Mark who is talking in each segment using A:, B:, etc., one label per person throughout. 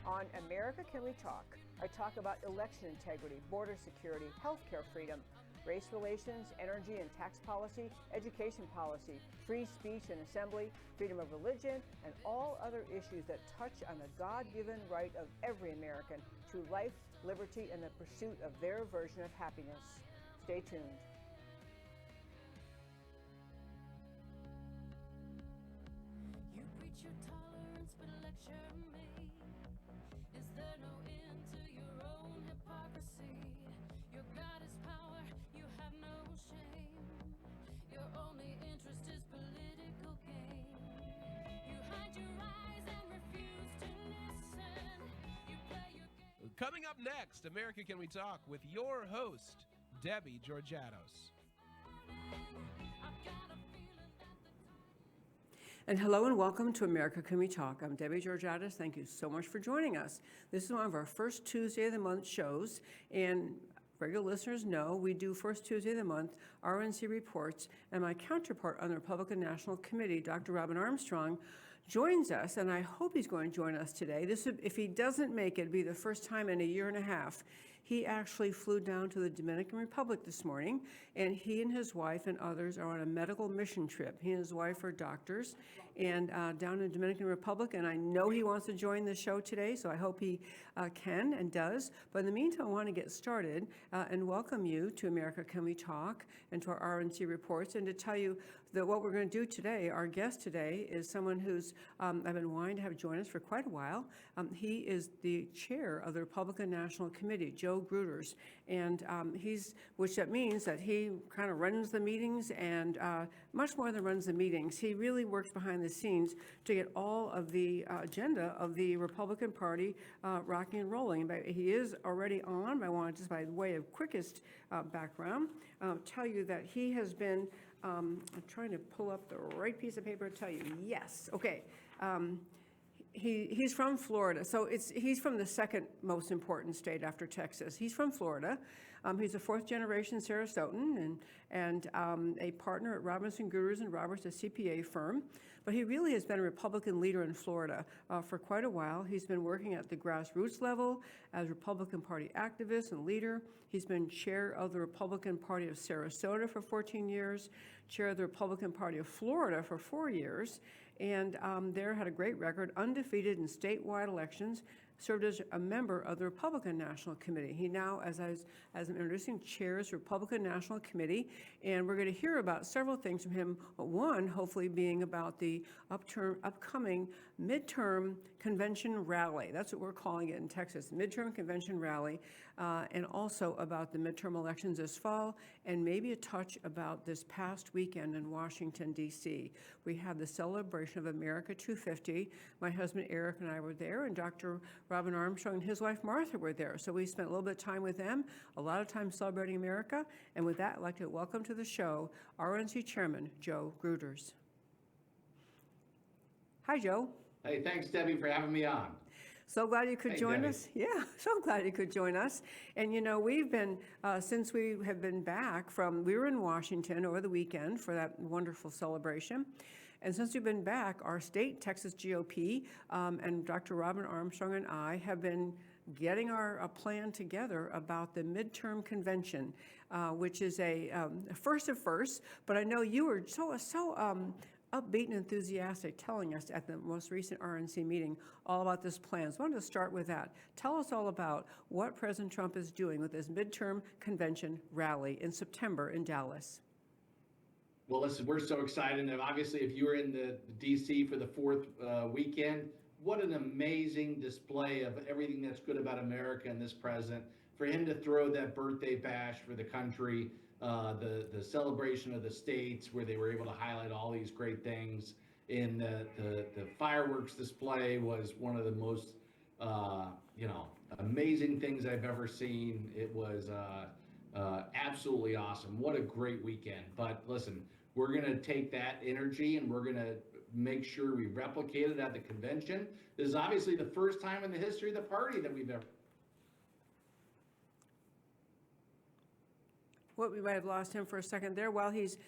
A: On America Can We Talk, I talk about election integrity, border security, healthcare freedom, race relations, energy and tax policy, education policy, free speech and assembly, freedom of religion, and all other issues that touch on the God-given right of every American to life, liberty, and the pursuit of their version of happiness. Stay tuned.
B: You preach your tolerance, but lecture me. Is there no end to your own hypocrisy? Your God is power, you have no shame. Your only interest is political gain. You hide your eyes and refuse to listen. You play your game.
C: Coming up next, America Can We Talk with your host, Debbie-Georgatos.
A: And hello and welcome to America Can We Talk. I'm Debbie-Georgatos. Thank you so much for joining us. This is one of our first Tuesday of the month shows, and regular listeners know we do first Tuesday of the month RNC reports, and my counterpart on the Republican National Committee, Dr. Robin Armstrong, joins us, and I hope he's going to join us today. This would, if he doesn't make it, it'd be the first time in a year and a half. He actually flew down to the Dominican Republic this morning, and he and his wife and others are on a medical mission trip. He and his wife are doctors, and down in the Dominican Republic, and I know he wants to join the show today, so I hope he can and does. But in the meantime, I want to get started and welcome you to America Can We Talk and to our RNC reports, and to tell you that what we're going to do today, our guest today is someone who's I've been wanting to have join us for quite a while. He is the chair of the Republican National Committee, Joe Gruters, and which that means that he kind of runs the meetings, and much more than runs the meetings. He really works behind the scenes to get all of the agenda of the Republican Party rocking and rolling. But he is already on. I want to, just by way of quickest background, tell you that he has been I'm trying to pull up the right piece of paper to tell you. Yes. Okay. He's from Florida, so he's from the second most important state after Texas. He's from Florida. He's a fourth-generation Sarasotan and a partner at Robinson, Gruters and Roberts, a CPA firm. But he really has been a Republican leader in Florida for quite a while. He's been working at the grassroots level as Republican Party activist and leader. He's been chair of the Republican Party of Sarasota for 14 years, chair of the Republican Party of Florida for 4 years, and there had a great record, undefeated in statewide elections, served as a member of the Republican National Committee. He now, as I'm introducing, chairs the Republican National Committee, and we're going to hear about several things from him. One, hopefully, being about the upcoming midterm convention rally. That's what we're calling it in Texas, midterm convention rally, and also about the midterm elections this fall, and maybe a touch about this past weekend in Washington, D.C. We had the celebration of America 250. My husband Eric and I were there, and Dr. Robin Armstrong and his wife Martha were there. So we spent a little bit of time with them, a lot of time celebrating America. And with that, I'd like to welcome to the show RNC Chairman Joe Gruters. Hi, Joe.
D: Hey, thanks, Debbie, for having me on.
A: So glad you could join
D: Debbie.
A: us. Yeah, so glad you could join us. And you know, we've been, since we have been back we were in Washington over the weekend for that wonderful celebration. And since we've been back, our state, Texas GOP, and Dr. Robin Armstrong and I have been getting our plan together about the midterm convention, which is a first of firsts. But I know you were so upbeat and enthusiastic, telling us at the most recent RNC meeting all about this plan. So I wanted to start with that. Tell us all about what President Trump is doing with his midterm convention rally in September in Dallas.
D: Well, listen, we're so excited. And obviously, if you were in the D.C. for the fourth weekend, what an amazing display of everything that's good about America and this president. For him to throw that birthday bash for the country, the celebration of the states where they were able to highlight all these great things. And the fireworks display was one of the most, amazing things I've ever seen. It was absolutely awesome. What a great weekend. But listen, we're going to take that energy and we're going to make sure we replicate it at the convention. This is obviously the first time in the history of the party that we've ever.
A: Well, we might have lost him for a second there.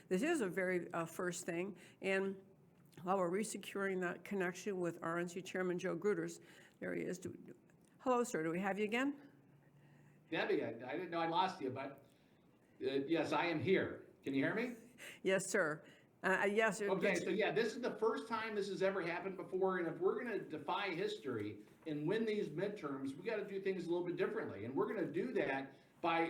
A: This is a very first thing. And while we're resecuring that connection with RNC Chairman Joe Gruters, there he is. Hello, sir. Do we have you again?
D: Debbie, I didn't know I lost you, but yes, I am here. Can you hear me?
A: Yes, sir. Yes.
D: Okay, so yeah, this is the first time this has ever happened before, and if we're going to defy history and win these midterms, we got to do things a little bit differently, and we're going to do that by,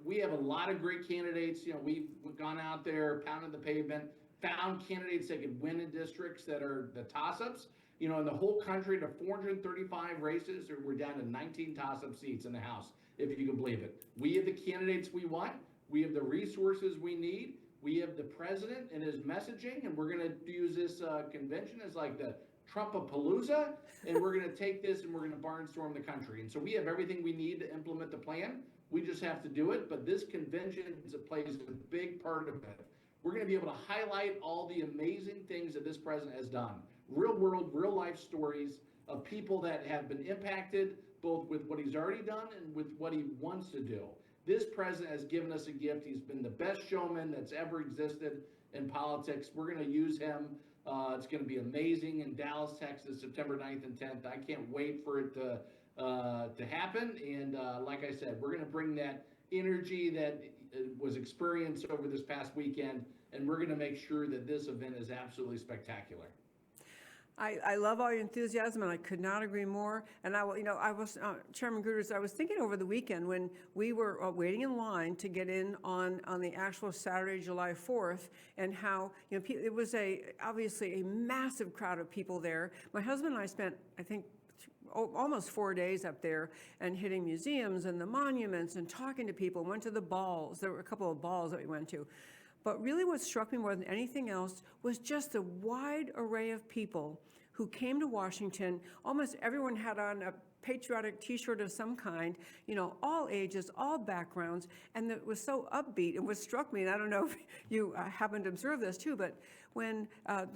D: we have a lot of great candidates. We've gone out there, pounded the pavement, found candidates that could win in districts that are the toss-ups. In the whole country, to 435 races, or we're down to 19 toss-up seats in the House, if you can believe it. We have the candidates we want. We have the resources we need. We have the president and his messaging, and we're going to use this convention as like the Trumpapalooza, and we're going to take this and we're going to barnstorm the country. And so we have everything we need to implement the plan. We just have to do it. But this convention plays a big part of it. We're going to be able to highlight all the amazing things that this president has done. Real world, real life stories of people that have been impacted, both with what he's already done and with what he wants to do. This president has given us a gift. He's been the best showman that's ever existed in politics. We're going to use him. It's going to be amazing in Dallas, Texas, September 9th and 10th. I can't wait for it to happen. And like I said, we're going to bring that energy that was experienced over this past weekend, and we're going to make sure that this event is absolutely spectacular.
A: I love all your enthusiasm, and I could not agree more. And I was Chairman Gruters. I was thinking over the weekend when we were waiting in line to get in on the actual Saturday, July 4th, and how it was obviously a massive crowd of people there. My husband and I spent, I think, almost 4 days up there and hitting museums and the monuments and talking to people. Went to the balls. There were a couple of balls that we went to. But really what struck me more than anything else was just the wide array of people who came to Washington. Almost everyone had on a patriotic T-shirt of some kind, all ages, all backgrounds, and it was so upbeat. And what struck me, and I don't know if you happened to observe this too, but when,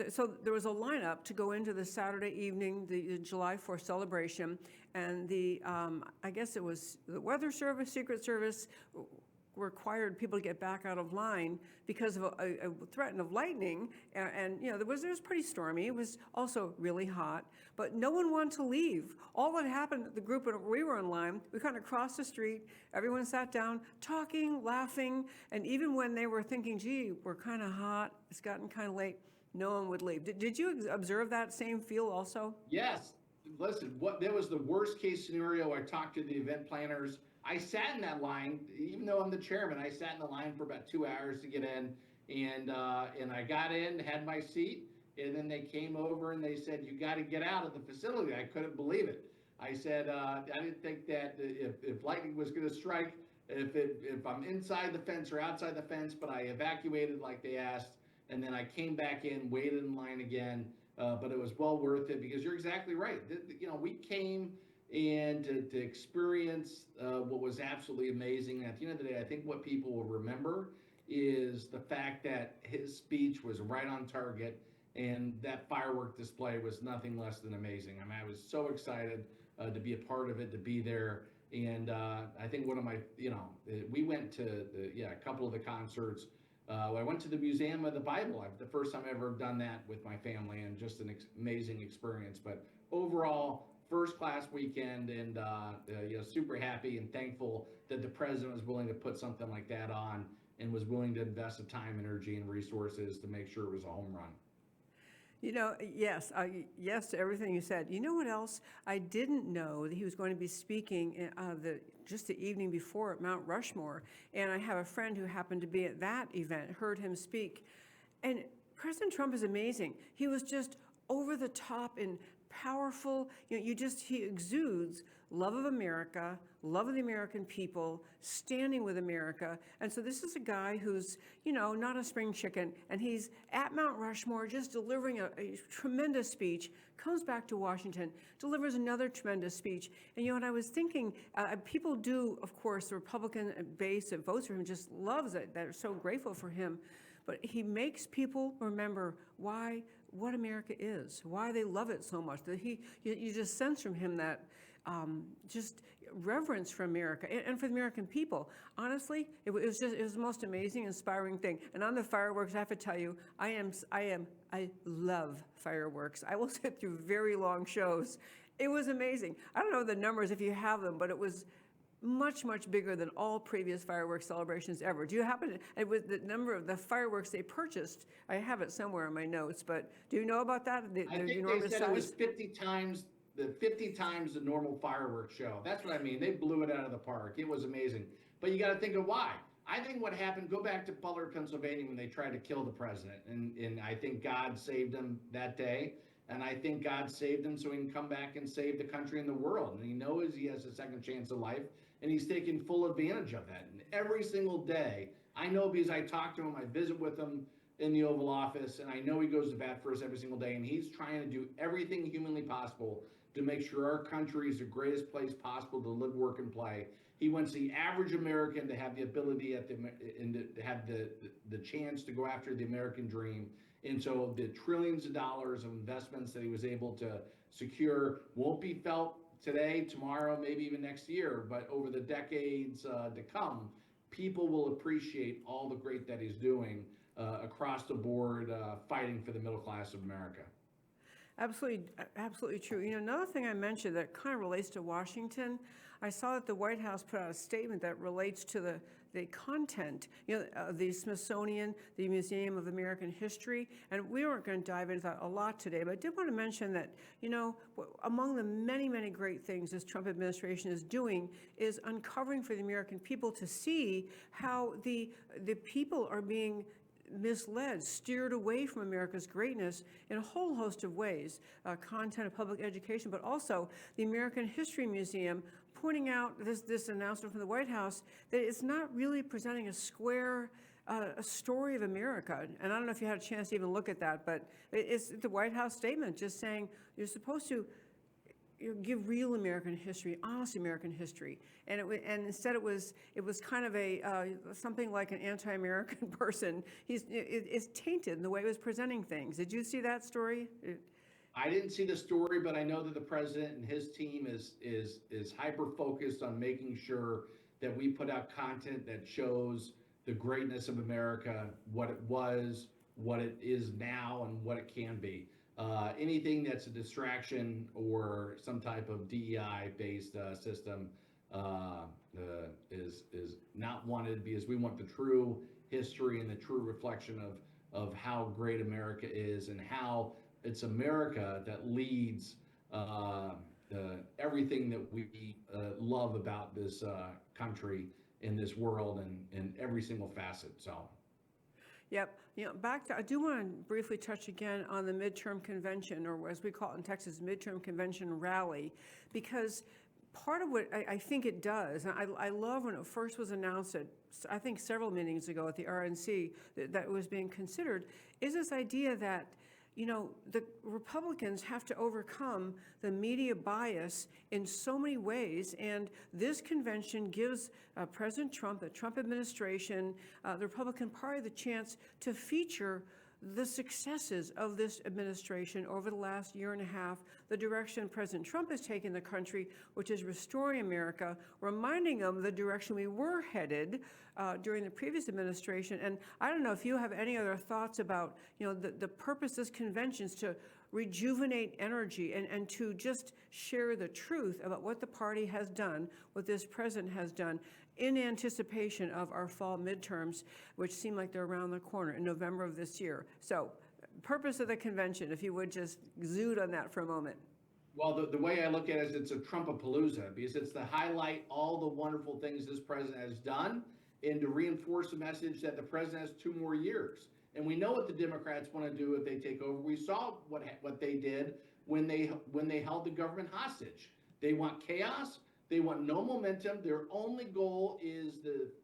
A: so there was a lineup to go into the Saturday evening, the July 4th celebration, and I guess it was the Weather Service, Secret Service, required people to get back out of line because of a threat of lightning, and it was pretty stormy. It was also really hot, but no one wanted to leave. All that happened, the group when we were in line, we kind of crossed the street, everyone sat down, talking, laughing, and even when they were thinking, gee, we're kind of hot, it's gotten kind of late, no one would leave. Did you observe that same feel also?
D: Yes. Listen, that was the worst case scenario. I talked to the event planners. I sat in that line, even though I'm the chairman. I sat in the line for about 2 hours to get in, and I got in, had my seat, and then they came over and they said, "You got to get out of the facility." I couldn't believe it. I said, I didn't think that if lightning was going to strike, if I'm inside the fence or outside the fence, but I evacuated like they asked, and then I came back in, waited in line again, but it was well worth it because you're exactly right. We came and to experience what was absolutely amazing. And at the end of the day, I think what people will remember is the fact that his speech was right on target, and that firework display was nothing less than amazing. I mean, I was so excited to be a part of it, to be there. And I think one of my, we went to a couple of the concerts. I went to the Museum of the Bible. The first time I've ever done that with my family, and just an amazing experience. But overall, first-class weekend, and super happy and thankful that the president was willing to put something like that on and was willing to invest the time, energy, and resources to make sure it was a home run.
A: Yes, yes to everything you said. You know what else? I didn't know that he was going to be speaking just the evening before at Mount Rushmore, and I have a friend who happened to be at that event, heard him speak. And President Trump is amazing. He was just over the top and powerful. He exudes love of America, love of the American people, standing with America. And so this is a guy who's, not a spring chicken, and he's at Mount Rushmore just delivering a tremendous speech, comes back to Washington, delivers another tremendous speech. And what I was thinking, people do, of course, the Republican base that votes for him just loves it. They're so grateful for him. But he makes people remember what America is, why they love it so much. That you just sense from him that just reverence for America and for the American people. Honestly, it was the most amazing, inspiring thing. And on the fireworks, I have to tell you, I love fireworks. I will sit through very long shows. It was amazing. I don't know the numbers if you have them, but it was much, much bigger than all previous fireworks celebrations ever. Do you happen to, it was the number of the fireworks they purchased, I have it somewhere in my notes, but do you know about that?
D: I think they
A: enormous
D: said it was
A: size?
D: 50 times the normal fireworks show. That's what I mean. They blew it out of the park. It was amazing. But you got to think of why. I think what happened, go back to Butler, Pennsylvania, when they tried to kill the president. And I think God saved him that day. And I think God saved him so he can come back and save the country and the world. And he knows he has a second chance of life. And he's taking full advantage of that. And every single day, I know because I talk to him, I visit with him in the Oval Office, and I know he goes to bat for us every single day. And he's trying to do everything humanly possible to make sure our country is the greatest place possible to live, work, and play. He wants the average American to have the ability and to have the chance to go after the American dream. And so the trillions of dollars of investments that he was able to secure won't be felt today, tomorrow, maybe even next year, but over the decades to come, people will appreciate all the great that he's doing across the board, fighting for the middle class of America.
A: Absolutely, absolutely true. You know, another thing I mentioned that kind of relates to Washington, I saw that the White House put out a statement that relates to the content, you know, the Smithsonian, the Museum of American History, and we weren't going to dive into that a lot today, but I did want to mention that, you know, among the many, many great things this Trump administration is doing is uncovering for the American people to see how the people are being misled, steered away from America's greatness in a whole host of ways, content of public education, but also the American History Museum pointing out this announcement from the White House that it's not really presenting a square a story of America. And I don't know if you had a chance to even look at that, but it's the White House statement just saying you're supposed to give real American history, honest American history, and instead it was kind of a something like an anti-American person. It's tainted in the way it was presenting things. Did you see that story?
D: I didn't see the story, but I know that the president and his team is hyper focused on making sure that we put out content that shows the greatness of America, what it was, what it is now, and what it can be. Anything that's a distraction or some type of DEI-based system is not wanted, because we want the true history and the true reflection of how great America is and how it's America that leads everything that we love about this country in this world and in every single facet. So.
A: Yep. You know, back to, I do want to briefly touch again on the midterm convention, or as we call it in Texas, midterm convention rally, because part of what I think it does, and I love when it first was announced, I think several meetings ago at the RNC, that was being considered, is this idea that, you know, the Republicans have to overcome the media bias in so many ways, and this convention gives President Trump, the Trump administration, the Republican Party the chance to feature the successes of this administration over the last year and a half, the direction President Trump has taken the country, which is restoring America, reminding them the direction we were headed during the previous administration. And I don't know if you have any other thoughts about, you know, the purpose of this convention is to rejuvenate energy and to just share the truth about what the party has done, what this president has done, in anticipation of our fall midterms, which seem like they're around the corner in November of this year. So, purpose of the convention, if you would just zoom on that for a moment.
D: Well, the way I look at it is it's a Trumpapalooza, because it's to highlight all the wonderful things this president has done and to reinforce the message that the president has 2 more years. And we know what the Democrats want to do if they take over. We saw what they did when they held the government hostage. They want chaos. They want no momentum. Their only goal is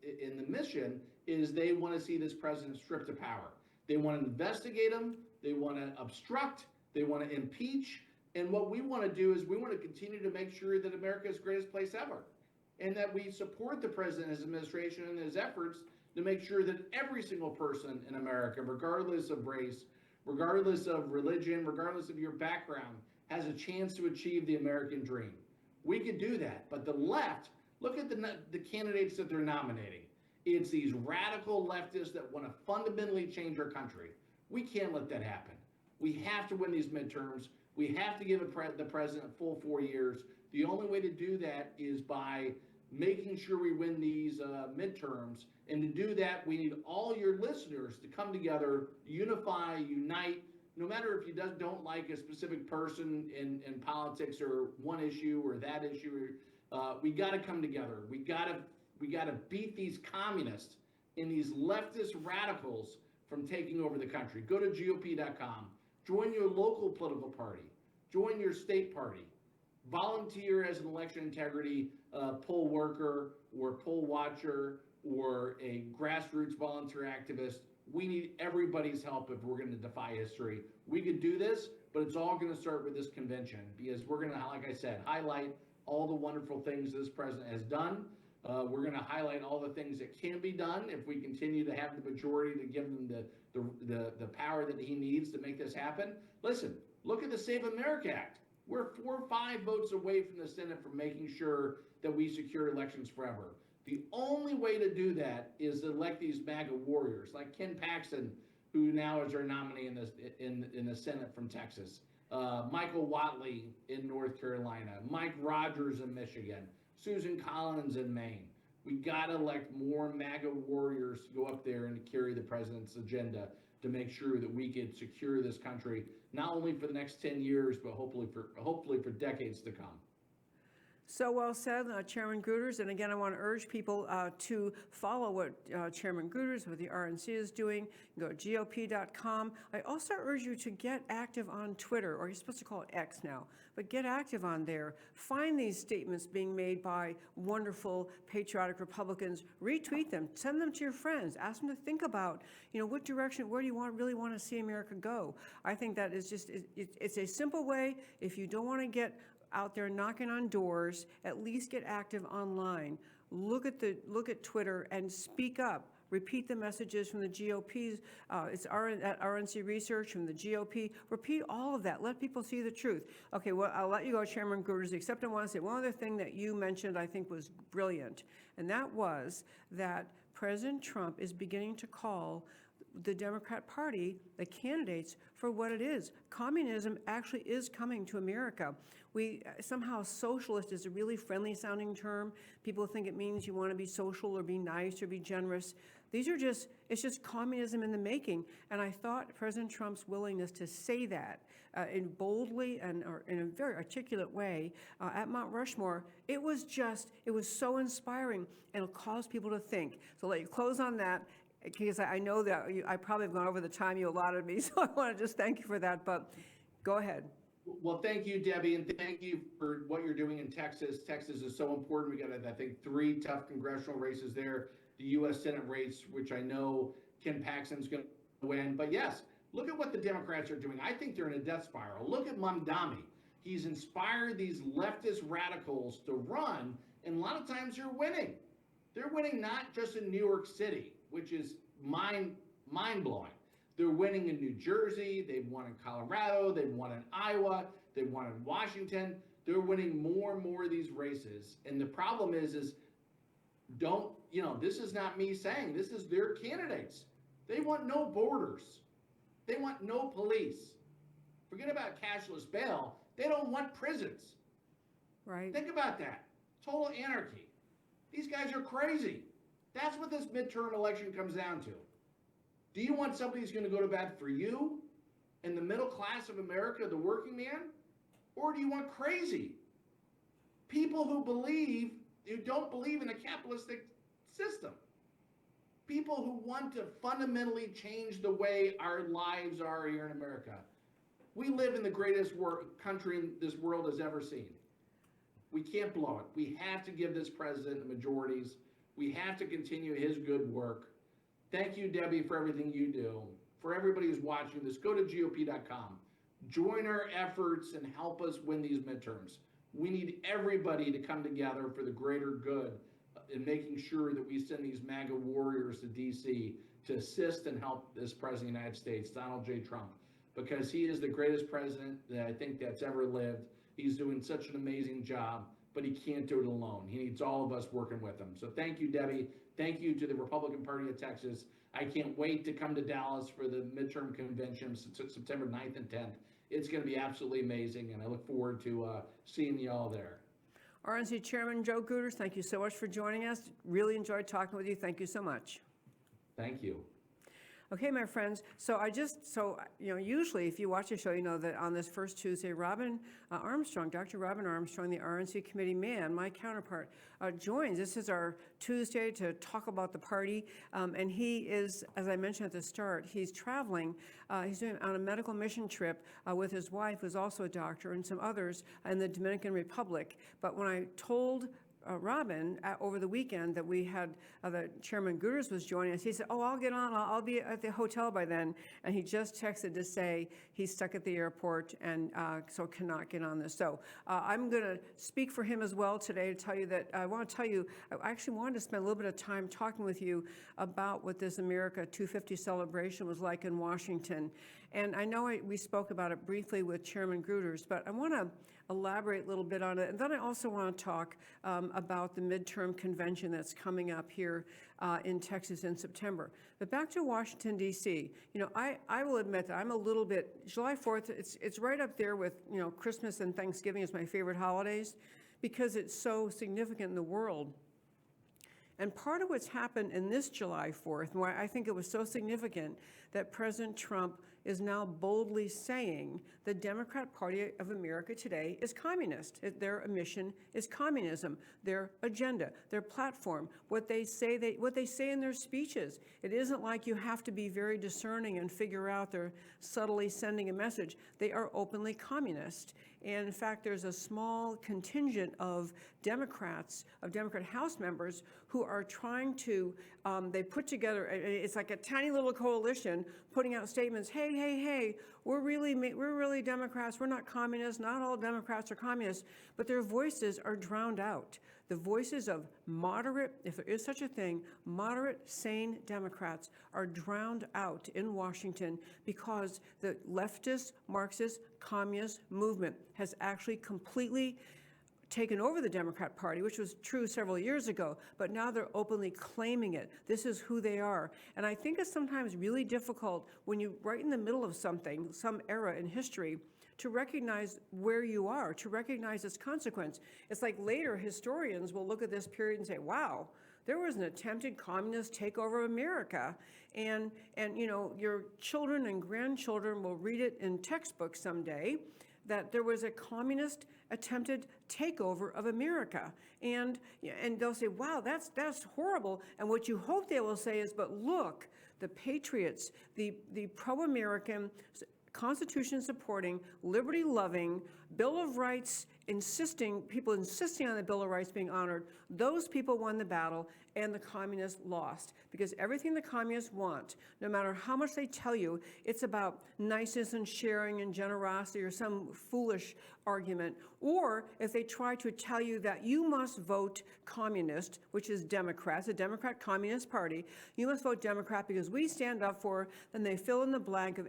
D: in the mission is they want to see this president stripped of power. They want to investigate him. They want to obstruct. They want to impeach. And what we want to do is we want to continue to make sure that America is the greatest place ever, and that we support the president and his administration and his efforts to make sure that every single person in America, regardless of race, regardless of religion, regardless of your background, has a chance to achieve the American dream. We could do that. But the left, look at the candidates that they're nominating. It's these radical leftists that want to fundamentally change our country. We can't let that happen. We have to win these midterms. We have to give the president a full 4 years. The only way to do that is by making sure we win these midterms. And to do that, we need all your listeners to come together, unify, unite. No matter if you don't like a specific person in politics or one issue or that issue, we got to come together. We got to beat these communists and these leftist radicals from taking over the country. Go to GOP.com. Join your local political party. Join your state party. Volunteer as an election integrity poll worker or poll watcher or a grassroots volunteer activist. We need everybody's help if we're going to defy history. We could do this, but it's all going to start with this convention because we're going to, like I said, highlight all the wonderful things this president has done. We're going to highlight all the things that can be done if we continue to have the majority to give him the power that he needs to make this happen. Listen, look at the Save America Act. We're 4 or 5 votes away from the Senate from making sure that we secure elections forever. The only way to do that is to elect these MAGA warriors like Ken Paxton, who now is our nominee in the Senate from Texas, Michael Whatley in North Carolina, Mike Rogers in Michigan, Susan Collins in Maine. We got to elect more MAGA warriors to go up there and to carry the president's agenda to make sure that we can secure this country, not only for the next 10 years, but hopefully for decades to come.
A: So well said, Chairman Gruters. And again, I want to urge people to follow what Chairman Gruters, what the RNC is doing. Go to GOP.com. I also urge you to get active on Twitter, or you're supposed to call it X now, but get active on there. Find these statements being made by wonderful, patriotic Republicans. Retweet them. Send them to your friends. Ask them to think about, what direction, where do you really want to see America go? I think that is just, it's a simple way. If you don't want to get out there knocking on doors, at least get active online. Look at Twitter and speak up. Repeat the messages from the GOP's, it's at RNC Research from the GOP. Repeat all of that. Let people see the truth. Okay, well, I'll let you go, Chairman Gruters, except I want to say one other thing that you mentioned I think was brilliant, and that was that President Trump is beginning to call the Democrat Party, the candidates, for what it is. Communism actually is coming to America. Somehow socialist is a really friendly sounding term. People think it means you want to be social or be nice or be generous. It's just communism in the making. And I thought President Trump's willingness to say that in boldly and or in a very articulate way at Mount Rushmore, it was so inspiring, and it'll cause people to think. So I'll let you close on that, because I know that I probably have gone over the time you allotted me, so I want to just thank you for that, but go ahead.
D: Well, thank you, Debbie, and thank you for what you're doing in Texas. Texas is so important. We got, I think, 3 tough congressional races there. The U.S. Senate race, which I know Ken Paxton's going to win. But yes, look at what the Democrats are doing. I think they're in a death spiral. Look at Mamdani. He's inspired these leftist radicals to run, and a lot of times they're winning. They're winning not just in New York City, which is mind-blowing. They're winning in New Jersey, they've won in Colorado, they've won in Iowa, they've won in Washington. They're winning more and more of these races. And the problem is this is not me saying, this is their candidates. They want no borders. They want no police. Forget about cashless bail. They don't want prisons.
A: Right.
D: Think about that. Total anarchy. These guys are crazy. That's what this midterm election comes down to. Do you want somebody who's going to go to bat for you and the middle class of America, the working man? Or do you want crazy people who don't believe in a capitalistic system? People who want to fundamentally change the way our lives are here in America. We live in the greatest country this world has ever seen. We can't blow it. We have to give this president the majorities. We have to continue his good work. Thank you, Debbie, for everything you do. For everybody who's watching this, go to GOP.com. Join our efforts and help us win these midterms. We need everybody to come together for the greater good in making sure that we send these MAGA warriors to D.C. to assist and help this president of the United States, Donald J. Trump, because he is the greatest president that I think that's ever lived. He's doing such an amazing job. but he can't do it alone. He needs all of us working with him. So thank you, Debbie. Thank you to the Republican Party of Texas. I can't wait to come to Dallas for the midterm convention, September 9th and 10th. It's going to be absolutely amazing, and I look forward to seeing you all there.
A: RNC Chairman Joe Gruters, thank you so much for joining us. Really enjoyed talking with you. Thank you so much.
D: Thank you.
A: Okay, my friends, usually if you watch the show, you know that on this first Tuesday, Robin Armstrong, Dr. Robin Armstrong, the RNC committee man, my counterpart, joins. This is our Tuesday to talk about the party, and he is, as I mentioned at the start, he's traveling. He's doing on a medical mission trip with his wife, who's also a doctor, and some others in the Dominican Republic. But when I told Robin over the weekend that we had that Chairman Gruters was joining us, he said, "Oh, I'll get on. I'll be at the hotel by then." And he just texted to say he's stuck at the airport and so cannot get on this. So I'm going to speak for him as well today to tell you that I actually wanted to spend a little bit of time talking with you about what this America 250 celebration was like in Washington. And I know we spoke about it briefly with Chairman Gruters, but I want to elaborate a little bit on it. And then I also want to talk about the midterm convention that's coming up here in Texas in September. But back to Washington, D.C., I will admit that I'm a little bit, July 4th, it's right up there with, Christmas and Thanksgiving is my favorite holidays because it's so significant in the world. And part of what's happened in this July 4th, and why I think it was so significant that President Trump is now boldly saying the Democrat Party of America today is communist. Their mission is communism. Their agenda, their platform, what they say in their speeches. It isn't like you have to be very discerning and figure out they're subtly sending a message. They are openly communist. And in fact, there's a small contingent of Democrat House members who are trying to, they put together, it's like a tiny little coalition putting out statements, hey, we're really Democrats, we're not communists, not all Democrats are communists, but their voices are drowned out. The voices of moderate, if there is such a thing, moderate, sane Democrats are drowned out in Washington because the leftist, Marxist, communist movement has actually completely taken over the Democrat Party, which was true several years ago, but now they're openly claiming it. This is who they are. And I think it's sometimes really difficult when you're right in the middle of something, some era in history, to recognize where you are, to recognize its consequence. It's like later historians will look at this period and say, wow, there was an attempted communist takeover of America. And your children and grandchildren will read it in textbooks someday, that there was a communist attempted takeover of America. And they'll say, wow, that's horrible. And what you hope they will say is, but look, the patriots, the pro-American, Constitution-supporting, liberty-loving, Bill of Rights people insisting on the Bill of Rights being honored, those people won the battle and the communists lost. Because everything the communists want, no matter how much they tell you, it's about niceness and sharing and generosity or some foolish argument. Or if they try to tell you that you must vote communist, which is Democrats, the Democrat Communist Party, you must vote Democrat because we stand up for, then they fill in the blank of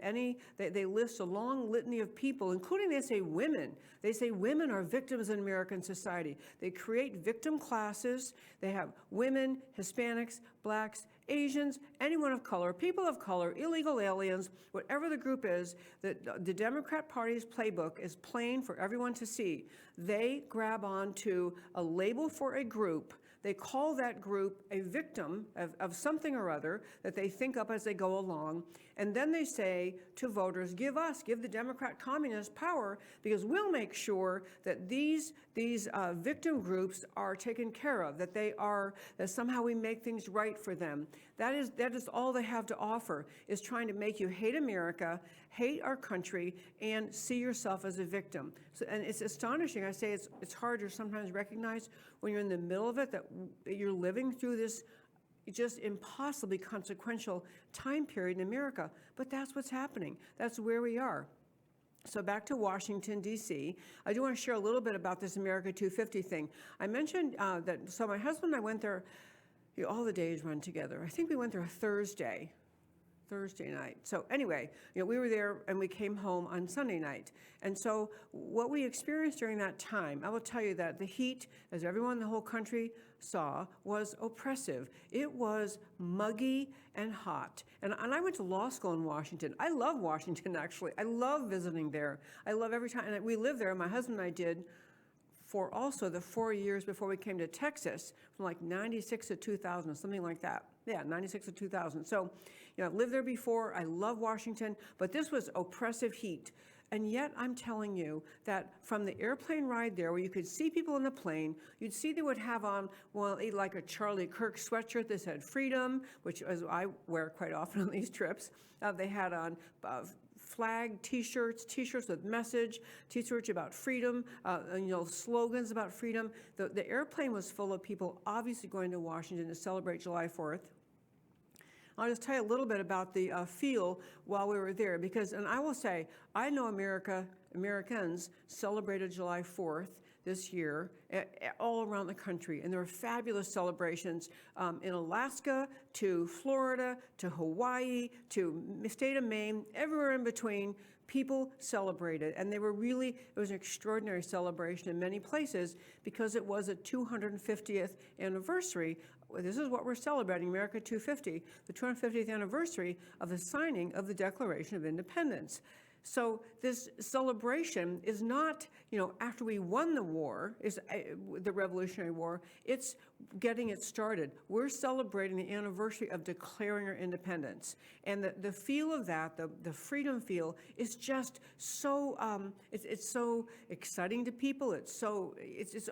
A: they list a long litany of people, including they say women. They say women are victims in American society. They create victim classes. They have women, Hispanics, blacks, Asians, anyone of color, people of color, illegal aliens, whatever the group is, the Democrat Party's playbook is plain for everyone to see. They grab onto a label for a group. They call that group a victim of something or other that they think up as they go along. And then they say to voters, give the Democrat communists power because we'll make sure that these victim groups are taken care of, that somehow we make things right for them. That is all they have to offer, is trying to make you hate America, hate our country, and see yourself as a victim. So, and it's astonishing. I say it's hard to sometimes recognize when you're in the middle of it that you're living through this just impossibly consequential time period in America. But that's what's happening. That's where we are. So back to Washington, D.C., I do want to share a little bit about this America 250 thing. I mentioned so my husband and I went there, all the days run together. I think we went there Thursday Thursday night. So anyway, we were there and we came home on Sunday night. And so what we experienced during that time, I will tell you that the heat, as everyone in the whole country saw, was oppressive. It was muggy and hot. And I went to law school in Washington. I love Washington, actually. I love visiting there. I love every time. And we lived there, my husband and I did, for also the 4 years before we came to Texas, from like 96 to 2000, something like that. Yeah, 96 to 2000. So, I've lived there before. I love Washington, but this was oppressive heat. And yet I'm telling you that from the airplane ride there, where you could see people in the plane, you'd see they would have on, like a Charlie Kirk sweatshirt that said freedom, which as I wear quite often on these trips. They had on flag t-shirts with message, t-shirts about freedom, slogans about freedom. The airplane was full of people obviously going to Washington to celebrate July 4th. I'll just tell you a little bit about the feel while we were there, and I will say, I know Americans celebrated July 4th this year all around the country, and there were fabulous celebrations in Alaska, to Florida, to Hawaii, to the state of Maine, everywhere in between. People celebrated, and it was an extraordinary celebration in many places because it was a 250th anniversary. This is what we're celebrating, America 250, the 250th anniversary of the signing of the Declaration of Independence. So this celebration is not, after we won the war, the Revolutionary War, it's getting it started. We're celebrating the anniversary of declaring our independence. And the feel of that, the freedom feel, is just so, it's so exciting to people. It's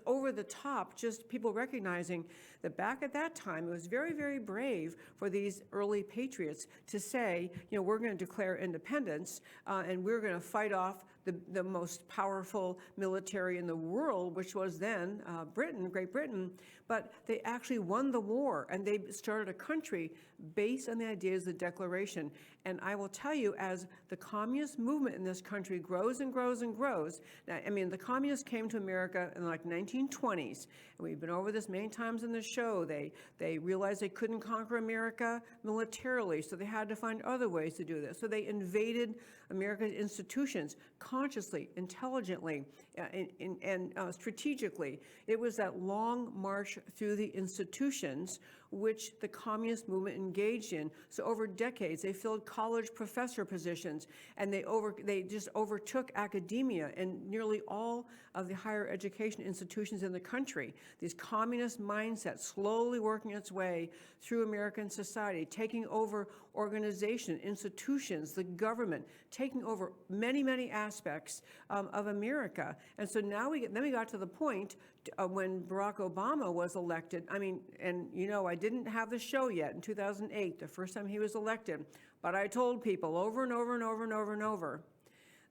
A: over the top, just people recognizing that back at that time, it was very, very brave for these early patriots to say, we're going to declare independence, and we're going to fight off the most powerful military in the world, which was then Great Britain. But they actually won the war, and they started a country based on the ideas of the Declaration. And I will tell you, as the communist movement in this country grows and grows and grows, now, the communists came to America in the 1920s, and we've been over this many times in the show. They realized they couldn't conquer America militarily, so they had to find other ways to do this. So they invaded America's institutions consciously, intelligently, and strategically. It was that long march through the institutions which the communist movement engaged in. So over decades, they filled college professor positions, and they just overtook academia and nearly all of the higher education institutions in the country. This communist mindset slowly working its way through American society, taking over organization, institutions, the government, taking over many, many aspects of America. And so now we got to the point when Barack Obama was elected. I didn't have the show yet in 2008, the first time he was elected, but I told people over and over and over and over and over,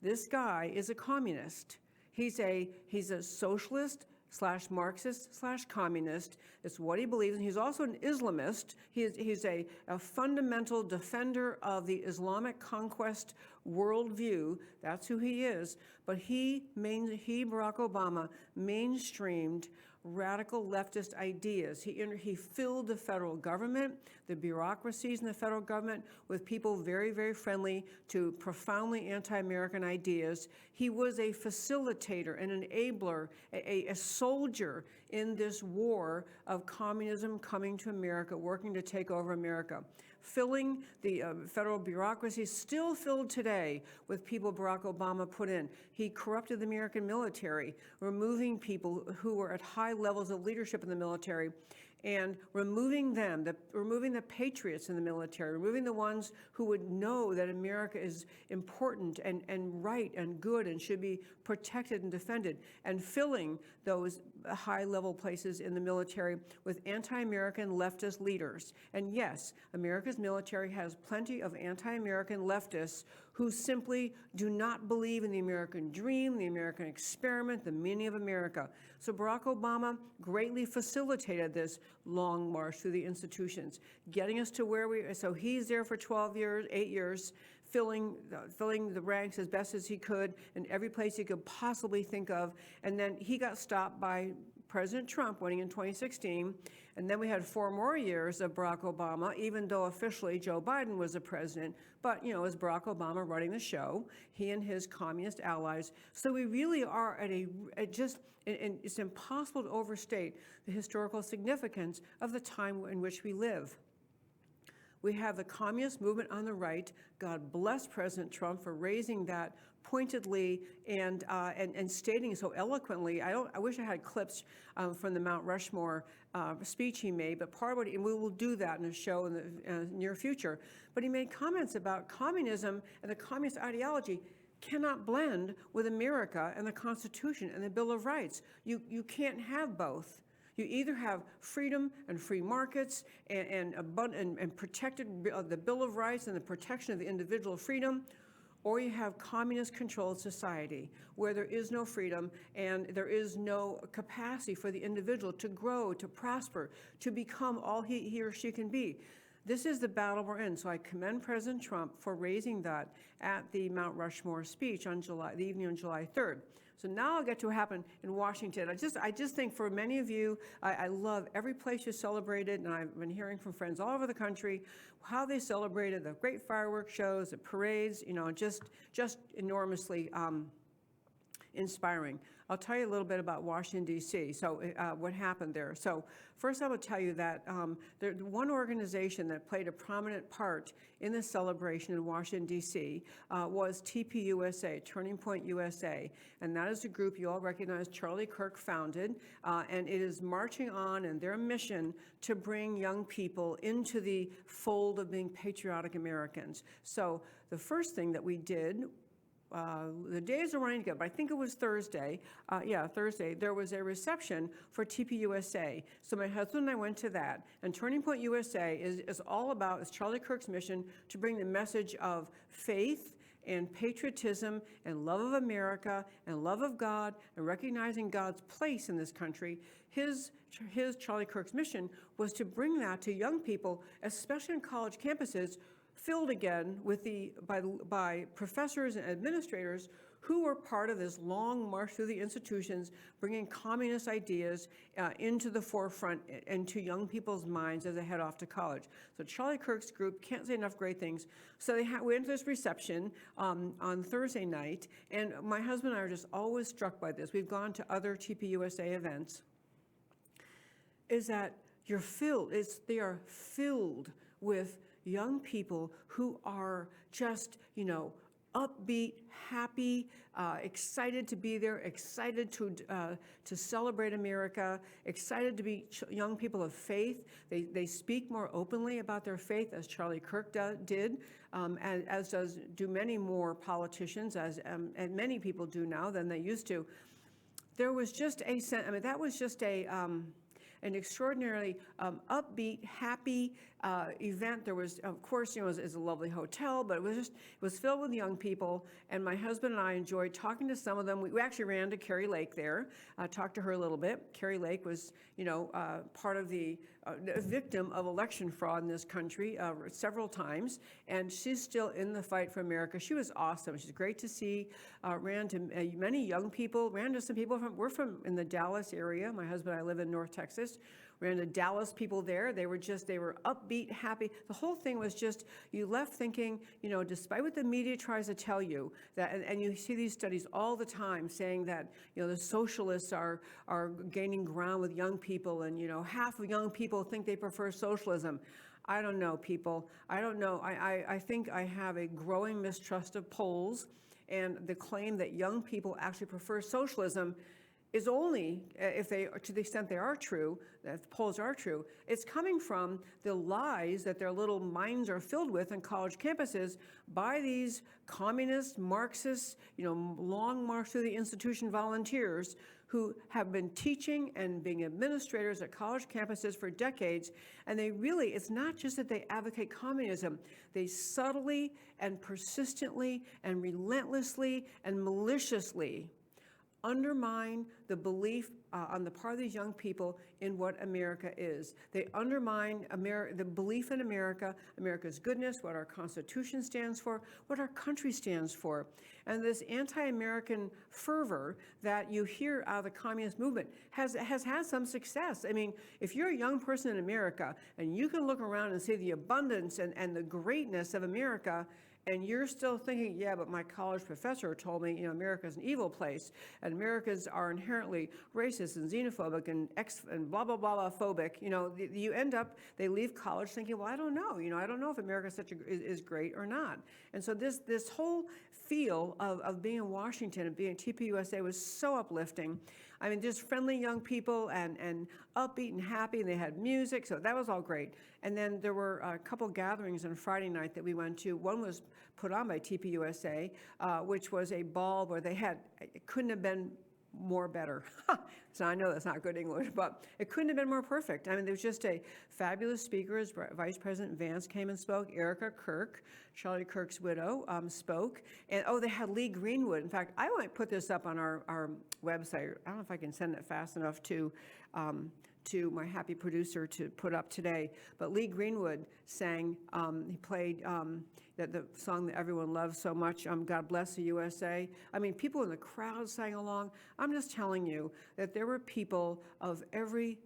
A: this guy is a communist. He's a socialist / Marxist / communist. It's what he believes in. He's also an Islamist. He's a fundamental defender of the Islamic conquest worldview. That's who he is. But Barack Obama, mainstreamed radical leftist ideas. He filled the federal government, the bureaucracies in the federal government, with people very, very friendly to profoundly anti-American ideas. He was a facilitator, an enabler, a soldier in this war of communism coming to America, working to take over America. Filling the federal bureaucracy, still filled today with people Barack Obama put in. He corrupted the American military, removing people who were at high levels of leadership in the military and removing the patriots in the military, removing the ones who would know that America is important and right and good and should be protected and defended, and filling those high-level places in the military with anti-American leftist leaders. And yes, America's military has plenty of anti-American leftists who simply do not believe in the American dream, the American experiment, the meaning of America. So Barack Obama greatly facilitated this long march through the institutions, getting us to so he's there for 8 years, filling the ranks as best as he could in every place he could possibly think of. And then he got stopped by President Trump winning in 2016, and then we had 4 more years of Barack Obama, even though officially Joe Biden was the president. But, it was Barack Obama running the show, he and his communist allies. So we really are at and it's impossible to overstate the historical significance of the time in which we live. We have the communist movement on the right. God bless President Trump for raising that pointedly and stating so eloquently. I wish I had clips from the Mount Rushmore speech he made, but part of it, and we will do that in a show in the near future. But he made comments about communism and the communist ideology cannot blend with America and the Constitution and the Bill of Rights. You can't have both. You either have freedom and free markets and protected the Bill of Rights and the protection of the individual freedom, or you have communist-controlled society where there is no freedom and there is no capacity for the individual to grow, to prosper, to become all he or she can be. This is the battle we're in. So I commend President Trump for raising that at the Mount Rushmore speech on the evening on July 3rd. So now I'll get to what happened in Washington. I just think for many of you, I love every place you celebrated, and I've been hearing from friends all over the country how they celebrated the great fireworks shows, the parades, just enormously inspiring. I'll tell you a little bit about Washington, D.C., so what happened there. So first I will tell you that one organization that played a prominent part in the celebration in Washington, D.C. Was TPUSA, Turning Point USA, and that is a group you all recognize Charlie Kirk founded, and it is marching on in their mission to bring young people into the fold of being patriotic Americans. So the first thing that we did, the days are running together, but I think it was Thursday. Thursday, there was a reception for TPUSA. So my husband and I went to that. And Turning Point USA is all about, it's Charlie Kirk's mission to bring the message of faith and patriotism and love of America and love of God and recognizing God's place in this country. His Charlie Kirk's mission was to bring that to young people, especially on college campuses, filled again with by professors and administrators who were part of this long march through the institutions, bringing communist ideas into the forefront and to young people's minds as they head off to college. So Charlie Kirk's group can't say enough great things. So we went to this reception on Thursday night, and my husband and I are just always struck by this. We've gone to other TPUSA events. Is that they are filled with young people who are just, upbeat, happy, excited to be there, excited to celebrate America, excited to be young people of faith. They speak more openly about their faith, as Charlie Kirk did, as do many more politicians, and many people do now than they used to. There was just that was just an extraordinarily upbeat, happy event. There was, of course, it was a lovely hotel, but it was filled with young people. And my husband and I enjoyed talking to some of them. We actually ran to Carrie Lake there, talked to her a little bit. Carrie Lake was, part of the victim of election fraud in this country several times, and she's still in the fight for America. She was awesome. She's great to see. Ran to many young people. Ran to some people we're from in the Dallas area. My husband and I live in North Texas. Ran to Dallas people there. They were upbeat, happy. The whole thing was just, you left thinking, despite what the media tries to tell you, that, and you see these studies all the time saying that, the socialists are gaining ground with young people, and, half of young people think they prefer socialism. I don't know, people. I don't know. I think I have a growing mistrust of polls, and the claim that young people actually prefer socialism is only, if they, to the extent they are true, that the polls are true, it's coming from the lies that their little minds are filled with on college campuses by these communist, Marxist, long march through the institution volunteers who have been teaching and being administrators at college campuses for decades. And it's not just that they advocate communism, they subtly and persistently and relentlessly and maliciously undermine the belief on the part of these young people in what America is. They undermine the belief in America, America's goodness, what our Constitution stands for, what our country stands for. And this anti-American fervor that you hear out of the communist movement has had some success. I mean, if you're a young person in America and you can look around and see the abundance and the greatness of America, and you're still thinking, yeah, but my college professor told me, America's an evil place, and Americans are inherently racist and xenophobic and blah, blah, blah, blah, phobic. You end up, they leave college thinking, well, I don't know. I don't know if America is great or not. And so this whole feel of being in Washington and being at TPUSA was so uplifting. I mean, just friendly young people and upbeat and happy, and they had music, so that was all great. And then there were a couple gatherings on Friday night that we went to. One was put on by TPUSA, which was a ball where it couldn't have been more better. So I know that's not good English, but it couldn't have been more perfect. I mean, there was just a fabulous speaker. Vice President Vance came and spoke. Erica Kirk, Charlie Kirk's widow, spoke. And, they had Lee Greenwood. In fact, I might put this up on our website. I don't know if I can send it fast enough to my happy producer to put up today. But Lee Greenwood sang, he played the song that everyone loves so much, God Bless the USA. I mean, people in the crowd sang along. I'm just telling you that there were people of every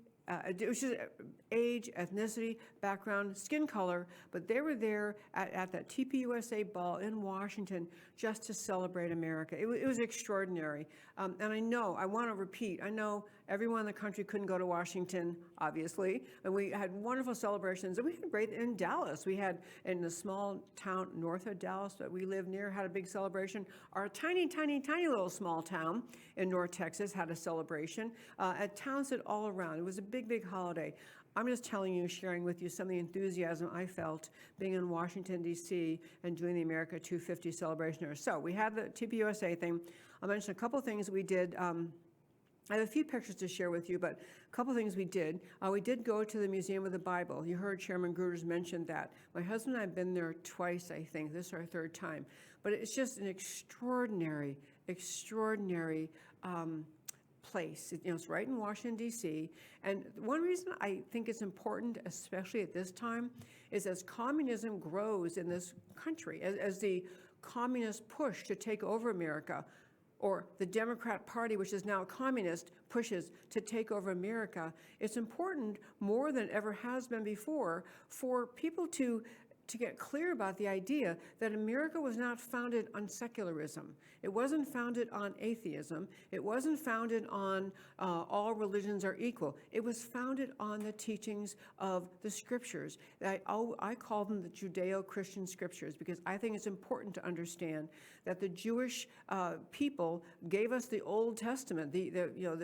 A: age, ethnicity, background, skin color, but they were there at that TPUSA ball in Washington just to celebrate America. It was extraordinary. And I want to repeat, I know everyone in the country couldn't go to Washington, obviously, and we had wonderful celebrations, and we had great in Dallas. We had, in the small town north of Dallas that we live near, had a big celebration. Our tiny, tiny, tiny little small town in North Texas had a celebration. At Townsend all around. It was a big, big holiday. I'm just telling you, sharing with you some of the enthusiasm I felt being in Washington, D.C. and doing the America 250 celebration there. So we had the TPUSA thing. I'll mention a couple things we did. I have a few pictures to share with you, but a couple things we did. We did go to the Museum of the Bible. You heard Chairman Gruters mention that. My husband and I have been there twice, I think. This is our third time. But it's just an extraordinary, extraordinary place. It's right in Washington, D.C. And one reason I think it's important, especially at this time, is as communism grows in this country, as the communists push to take over America, or the Democrat Party, which is now communist, pushes to take over America, it's important more than ever has been before for people to get clear about the idea that America was not founded on secularism. It wasn't founded on atheism. It wasn't founded on all religions are equal. It was founded on the teachings of the scriptures. I call them the Judeo-Christian scriptures because I think it's important to understand that the Jewish people gave us the Old Testament,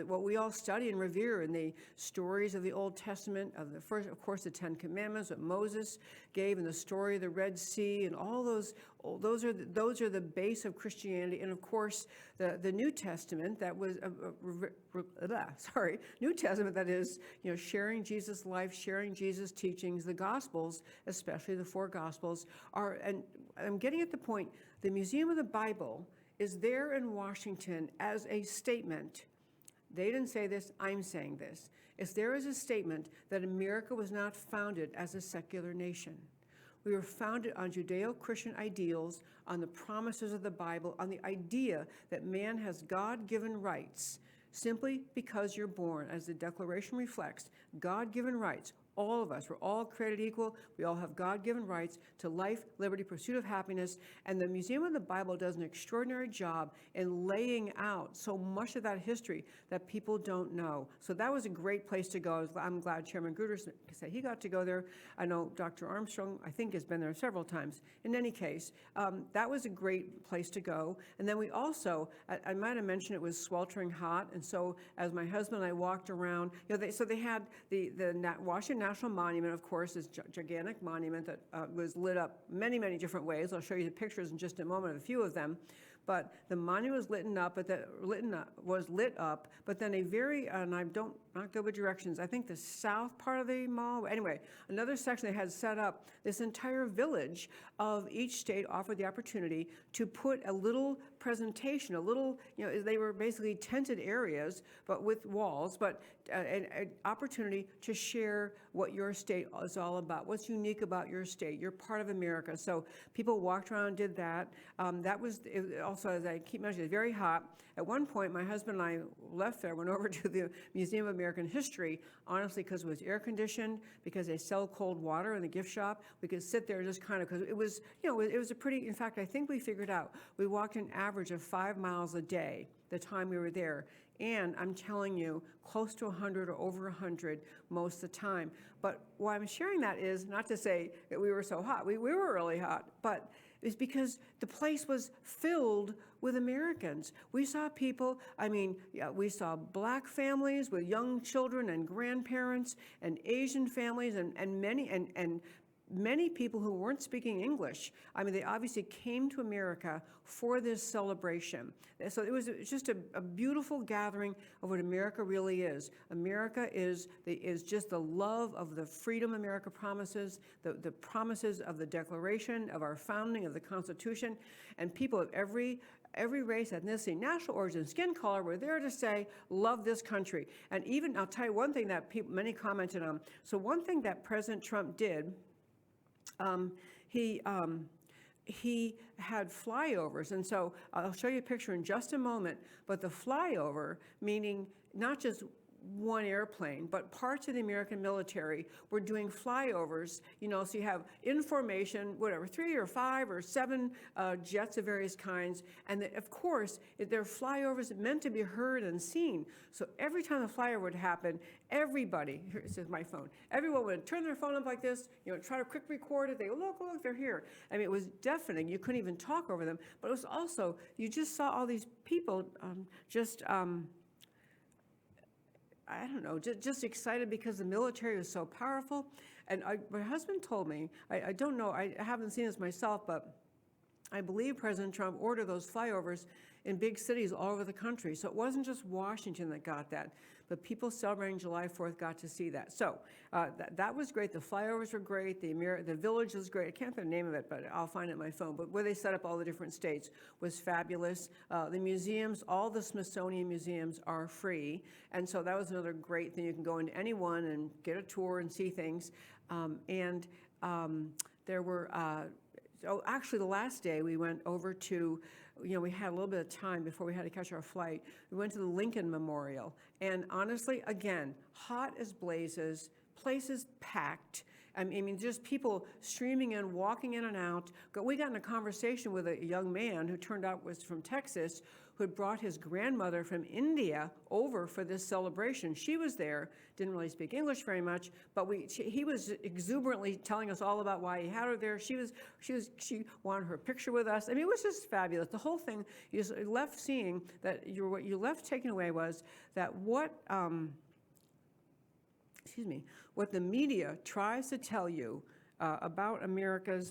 A: what we all study and revere in the stories of the Old Testament, of the first, of course, the Ten Commandments, what Moses gave, and the story of the Red Sea, and all those are the base of Christianity. And of course, the New Testament that was New Testament that is sharing Jesus' life, sharing Jesus' teachings. The Gospels, especially the four Gospels, are. And I'm getting at the point. The Museum of the Bible is there in Washington as a statement. They didn't say this, I'm saying this. It's there as a statement that America was not founded as a secular nation. We were founded on Judeo-Christian ideals, on the promises of the Bible, on the idea that man has God-given rights simply because you're born. As the Declaration reflects, God-given rights. All of us, we're all created equal. We all have God-given rights to life, liberty, pursuit of happiness. And the Museum of the Bible does an extraordinary job in laying out so much of that history that people don't know. So that was a great place to go. I'm glad Chairman Gruters said he got to go there. I know Dr. Armstrong, I think, has been there several times. In any case, that was a great place to go. And then we also, I might have mentioned it was sweltering hot. And so as my husband and I walked around, they had the Washington National Monument, of course, is a gigantic monument that was lit up many, many different ways. I'll show you the pictures in just a moment of a few of them. but the monument was lit up, but then a very, and I don't, not good with directions, I think the south part of the mall, anyway, another section they had set up, this entire village of each state offered the opportunity to put a little presentation, a little, they were basically tented areas, but with walls, but an opportunity to share what your state is all about, what's unique about your state. You're part of America. So people walked around and did that. That was also, as I keep mentioning, very hot. At one point, my husband and I left there, went over to the Museum of American History, honestly, because it was air conditioned, because they sell cold water in the gift shop. We could sit there just kind of, because it was, it was a pretty, in fact, I think we figured out, we walked an average of 5 miles a day the time we were there. And I'm telling you, close to 100 or over 100 most of the time. But why I'm sharing that is not to say that we were so hot. We were really hot, but it's because the place was filled with Americans. We saw people, we saw black families with young children and grandparents, and Asian families, and many people who weren't speaking English. They obviously came to America for this celebration. So it was just a beautiful gathering of what America really is. America is just the love of the freedom America promises, the promises of the Declaration, of our founding, of the Constitution, and people of every race, ethnicity, national origin, skin color were there to say, love this country. And even, I'll tell you one thing that many commented on. So one thing that President Trump did, he had flyovers, and so I'll show you a picture in just a moment, but the flyover, meaning not just one airplane, but parts of the American military were doing flyovers, so you have in formation, whatever, 3 or 5 or 7 jets of various kinds, and of course, they're flyovers meant to be heard and seen. So every time the flyover would happen, everybody, here, this is my phone, everyone would turn their phone up like this, try to quick record it, they go, look, they're here. It was deafening, you couldn't even talk over them, but it was also, you just saw all these people I don't know, just excited because the military was so powerful. And my husband told me, I don't know, I haven't seen this myself, but I believe President Trump ordered those flyovers in big cities all over the country. So it wasn't just Washington that got that, but people celebrating July 4th got to see that. So that was great. The flyovers were great. The village was great. I can't think of the name of it, but I'll find it on my phone. But where they set up all the different states was fabulous. The museums, all the Smithsonian museums are free. And so that was another great thing. You can go into any one and get a tour and see things. There were, actually the last day we went over to, we had a little bit of time before we had to catch our flight. We went to the Lincoln Memorial. And honestly, again, hot as blazes, places packed. Just people streaming in, walking in and out. We got in a conversation with a young man who turned out was from Texas, who had brought his grandmother from India over for this celebration. She was there, didn't really speak English very much, but he was exuberantly telling us all about why he had her there. She wanted her picture with us. It was just fabulous. The whole thing, you just left seeing that what you left taking away was that what the media tries to tell you about America